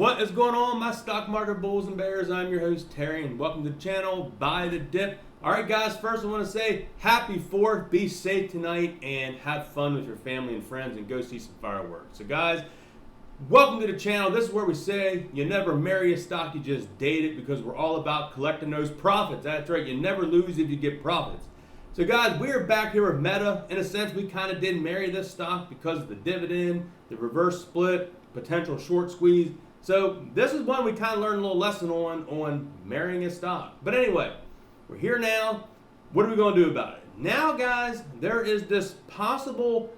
What is going on, my stock market bulls and bears? I'm your host, Terry, and welcome to the channel, Buy the Dip. All right, guys, first I want to say happy 4th. Be safe tonight and have fun with your family and friends and go see some fireworks. So, guys, welcome to the channel. This is where we say you never marry a stock, you just date it, because we're all about collecting those profits. That's right, you never lose if you get profits. So, guys, we're back here with Meta. In a sense, we kind of did marry this stock because of the dividend, the reverse split, potential short squeeze. So this is one we kind of learned a little lesson on marrying a stock. But anyway, we're here now. What are we going to do about it? Now, guys, there is this possible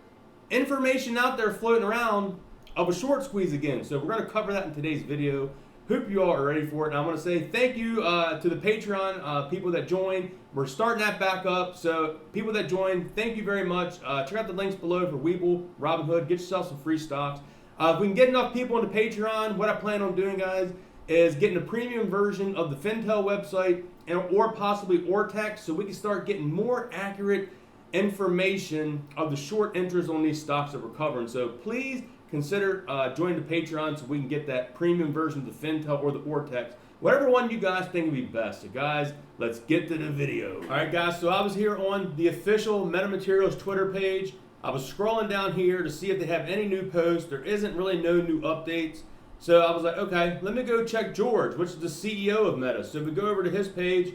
information out there floating around of a short squeeze again. So we're going to cover that in today's video. Hope you all are ready for it. And I want to say thank you to the Patreon people that joined. We're starting that back up. So people that joined, thank you very much. Check out the links below for Webull, Robinhood. Get yourself some free stocks. If we can get enough people into Patreon, what I plan on doing, guys, is getting a premium version of the Fintel website or possibly Ortex, so we can start getting more accurate information of the short interest on these stocks that we're covering. So please consider joining the Patreon so we can get that premium version of the Fintel or the Ortex, whatever one you guys think would be best. So, guys, let's get to the video. All right, guys, so I was here on the official Metamaterials Twitter page. I was scrolling down here to see if they have any new posts. There isn't really no new updates. So I was like, okay, let me go check George, which is the CEO of Meta. So we go over to his page,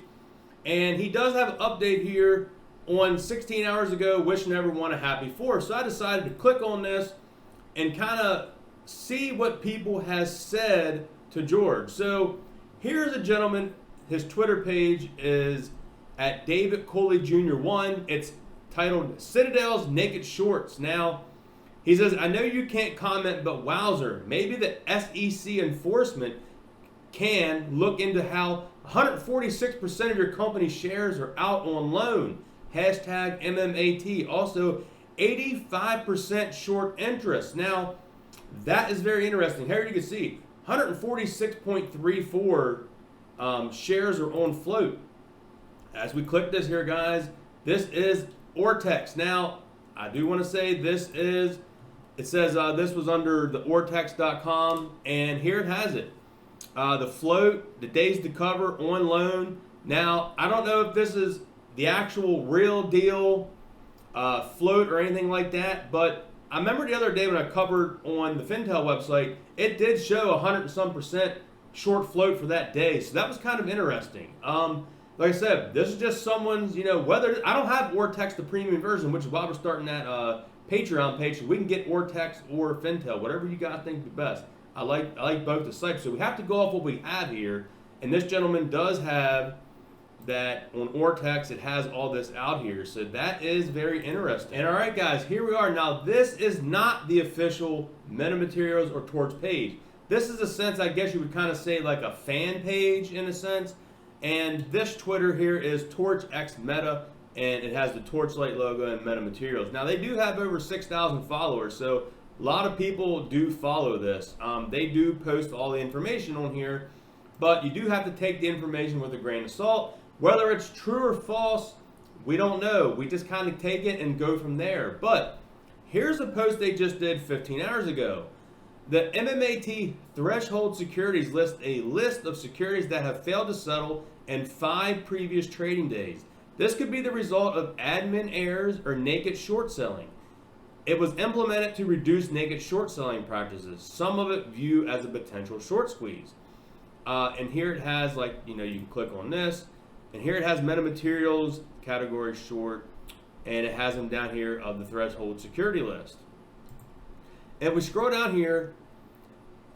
and he does have an update here on 16 hours ago, wishing everyone a happy 4th. So I decided to click on this and kind of see what people has said to George. So here's a gentleman. His Twitter page is at David Coley Jr. 1. It's titled Citadel's Naked Shorts. Now, he says, I know you can't comment, but wowzer, maybe the SEC enforcement can look into how 146% of your company shares are out on loan. Hashtag MMAT. Also, 85% short interest. Now, that is very interesting. Here you can see 146.34 shares are on float. As we click this here, guys, this is Ortex. Now, I do want to say this says this was under the Ortex.com, and here it has it. The float, the days to cover on loan. Now, I don't know if this is the actual real deal float or anything like that, but I remember the other day when I covered on the Fintel website, it did show 100 and some % short float for that day, so that was kind of interesting. Like I said, this is just someone's, whether I don't have Ortex, the premium version, which is why we're starting that Patreon page, so we can get Ortex or Fintel, whatever you guys think is best. I like both the sites, so we have to go off what we have here, and this gentleman does have that on Ortex. It has all this out here, so that is very interesting. And all right, guys, here we are. Now, this is not the official Metamaterials or Torch page. This is a sense, I guess you would kind of say, like a fan page in a sense. And this Twitter here is Torch X Meta, and it has the Torchlight logo and Metamaterials. Now, they do have over 6,000 followers, so a lot of people do follow this. They do post all the information on here, but you do have to take the information with a grain of salt. Whether it's true or false, we don't know. We just kind of take it and go from there. But here's a post they just did 15 hours ago. The MMAT threshold securities list a list of securities that have failed to settle in 5 previous trading days. This could be the result of admin errors or naked short selling. It was implemented to reduce naked short selling practices. Some of it viewed as a potential short squeeze. And here it has, like, you can click on this, and here it has Metamaterials, category short, and it has them down here of the threshold security list. And if we scroll down here,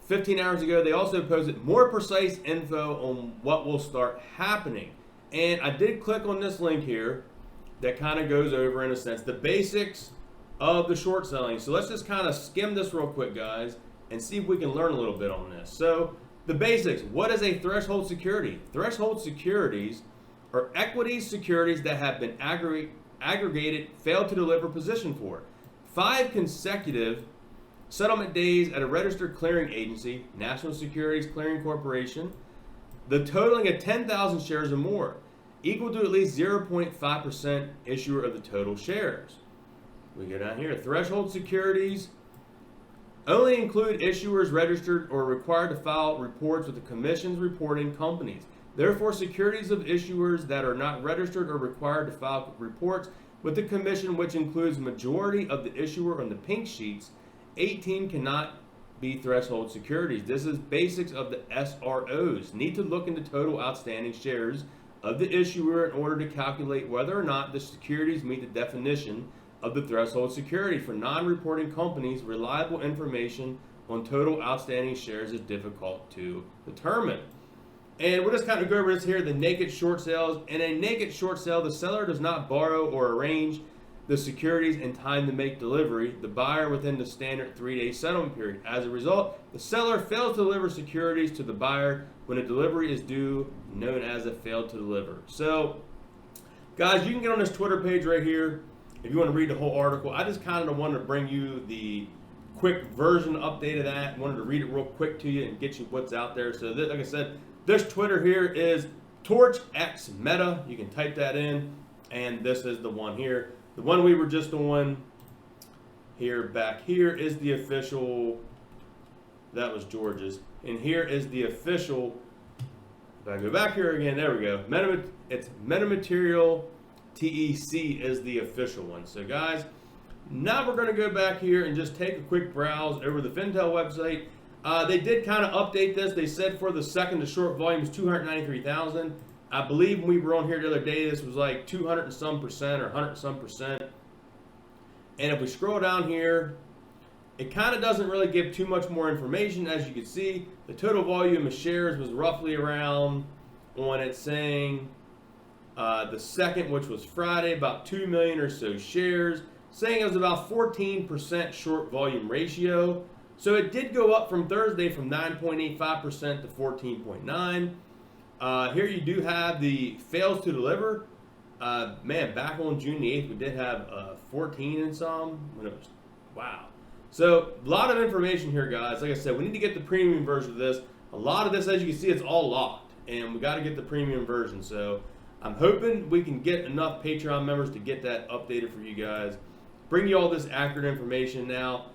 15 hours ago, they also posted more precise info on what will start happening. And I did click on this link here that kind of goes over, in a sense, the basics of the short selling. So let's just kind of skim this real quick, guys, and see if we can learn a little bit on this. So the basics, what is a threshold security? Threshold securities are equity securities that have been aggregated, failed to deliver position for 5 consecutive settlement days at a registered clearing agency, National Securities Clearing Corporation, the totaling of 10,000 shares or more, equal to at least 0.5% issuer of the total shares. We go down here, threshold securities only include issuers registered or required to file reports with the commission's reporting companies. Therefore, securities of issuers that are not registered or required to file reports with the commission, which includes majority of the issuer on the pink sheets, 18 cannot be threshold securities. This is basics of the SROs. Need to look into total outstanding shares of the issuer in order to calculate whether or not the securities meet the definition of the threshold security. For non-reporting companies, reliable information on total outstanding shares is difficult to determine. And we'll just kind of go over this here, the naked short sales. In a naked short sale, the seller does not borrow or arrange the securities in time to make delivery, the buyer within the standard 3-day settlement period. As a result, the seller fails to deliver securities to the buyer when a delivery is due, known as a failed to deliver. So, guys, you can get on this Twitter page right here if you want to read the whole article. I just kind of wanted to bring you the quick version update of that. Wanted to read it real quick to you and get you what's out there. So, like I said, this Twitter here is Torch X Meta. You can type that in, and this is the one here. The one we were just on here back here is the official. That was George's. And here is the official. If I go back here again, there we go. It's Metamaterial TEC is the official one. So guys, now we're going to go back here and just take a quick browse over the Fintel website. They did kind of update this. They said for the second to short volume is 293,000. I believe when we were on here the other day, this was like 200 and some percent or 100 and some percent. And if we scroll down here, it kind of doesn't really give too much more information. As you can see, the total volume of shares was roughly around, on it saying, the second, which was Friday, about 2 million or so shares, saying it was about 14% short volume ratio. So it did go up from Thursday from 9.85% to 14.9%. Here you do have the fails to deliver. Man, back on June the 8th, we did have 14 and some. When it was, wow. So a lot of information here, guys. Like I said, we need to get the premium version of this. A lot of this, as you can see, it's all locked, and we got to get the premium version. So I'm hoping we can get enough Patreon members to get that updated for you guys. Bring you all this accurate information now.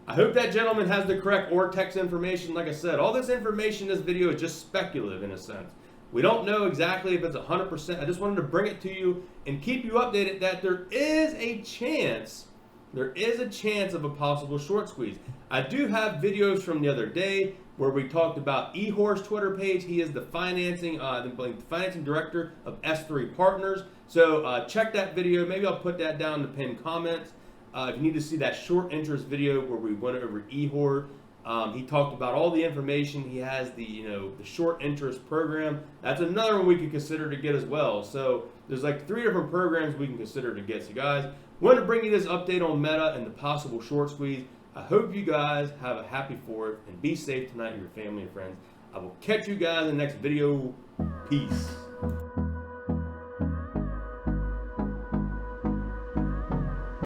I hope that gentleman has the correct Ortex information. Like I said, all this information in this video is just speculative in a sense. We don't know exactly if it's 100%. I just wanted to bring it to you and keep you updated that there is a chance of a possible short squeeze. I do have videos from the other day where we talked about Ehor's Twitter page. He is the financing director of S3 Partners. So check that video. Maybe I'll put that down in the pinned comments. If you need to see that short interest video where we went over Ehor, he talked about all the information. He has the the short interest program. That's another one we could consider to get as well. So there's like 3 different programs we can consider to get. So guys, wanted to bring you this update on Meta and the possible short squeeze. I hope you guys have a happy 4th and be safe tonight with your family and friends. I will catch you guys in the next video. Peace.